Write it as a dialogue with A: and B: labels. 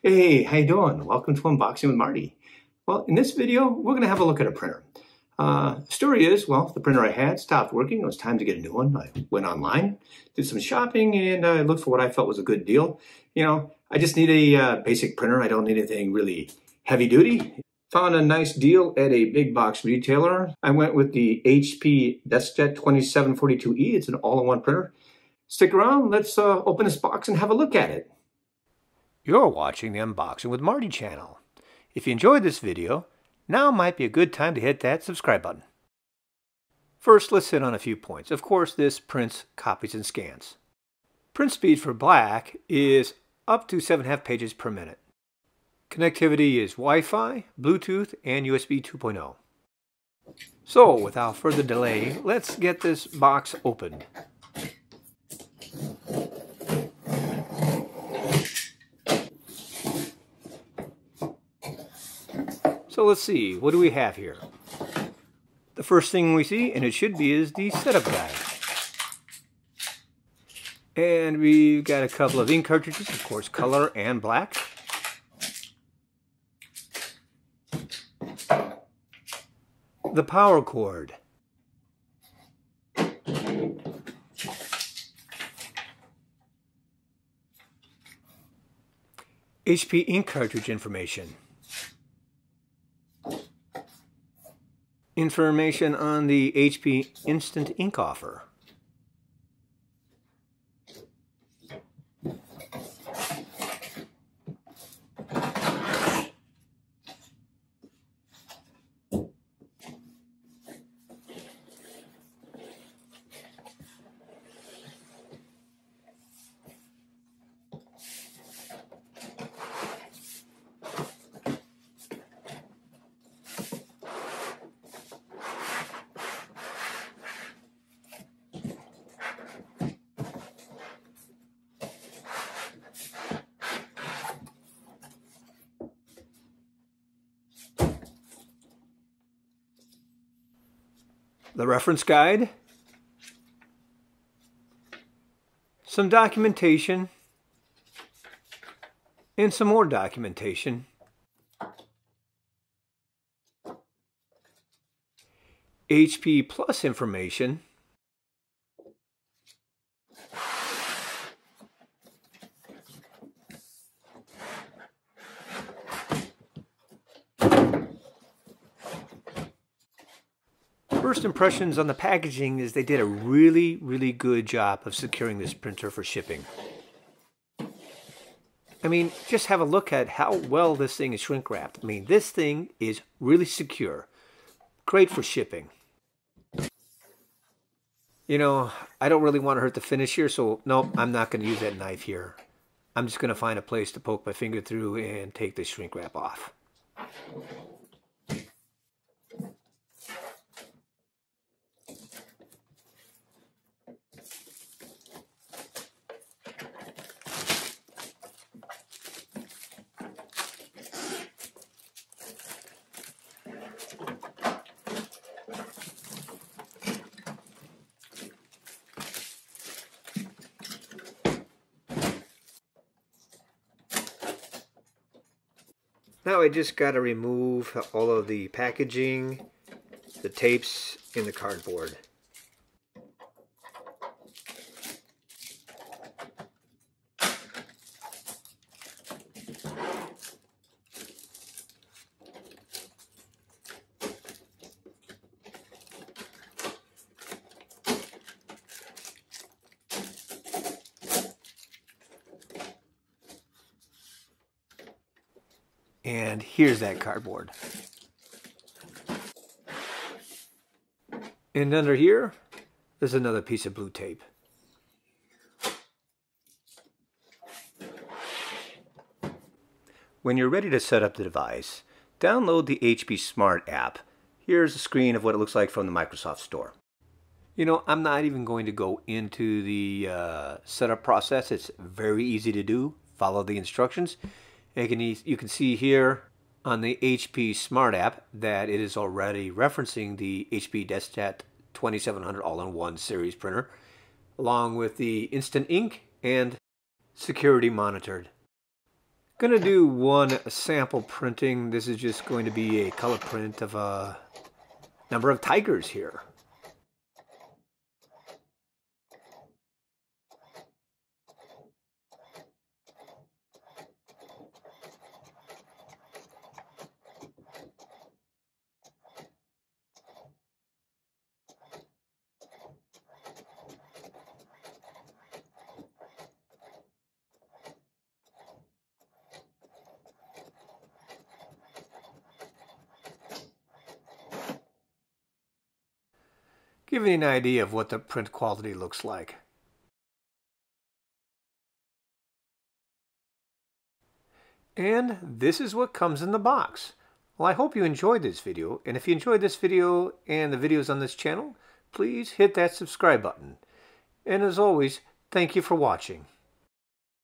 A: Hey, how you doing? Welcome to Unboxing with Marty. Well, in this video, we're going to have a look at a printer. Story is, well, the printer I had stopped working. It was time to get a new one. I went online, did some shopping, and I looked for what I felt was a good deal. I just need a basic printer. I don't need anything really heavy duty. Found a nice deal at a big box retailer. I went with the HP DeskJet 2742E. It's an all-in-one printer. Stick around. Let's open this box and have a look at it.
B: You're watching the Unboxing with Marty channel. If you enjoyed this video, now might be a good time to hit that subscribe button. First, let's hit on a few points. Of course, this prints, copies, and scans. Print speed for black is up to 7.5 pages per minute. Connectivity is Wi-Fi, Bluetooth, and USB 2.0. So, without further delay, let's get this box opened. So let's see, what do we have here? The first thing we see, and it should be, is the setup guide. And we've got a couple of ink cartridges, of course, color and black. The power cord. HP ink cartridge information. Information on the HP Instant Ink offer. The reference guide, some documentation, and some more documentation. HP Plus information. First impressions on the packaging is they did a really good job of securing this printer for shipping. I mean, just have a look at how well this thing is shrink wrapped. I mean, this thing is really secure. Great for shipping. You know, I don't really want to hurt the finish here, so nope, I'm not going to use that knife here. I'm just going to find a place to poke my finger through and take this shrink wrap off. Now I just got to remove all of the packaging, the tapes, and the cardboard. And here's that cardboard. And under here, there's another piece of blue tape. When you're ready to set up the device, download the HP Smart app. Here's a screen of what it looks like from the Microsoft Store. You know, I'm not even going to go into the setup process. It's very easy to do. Follow the instructions. You can see here on the HP Smart app that it is already referencing the HP DeskJet 2700 all-in-one series printer, along with the Instant Ink and Security Monitored. Going to do one sample printing. This is just going to be a color print of a number of tigers here. Give you an idea of what the print quality looks like. And this is what comes in the box. Well, I hope you enjoyed this video, and if you enjoyed this video and the videos on this channel, please hit that subscribe button. And as always, thank you for watching.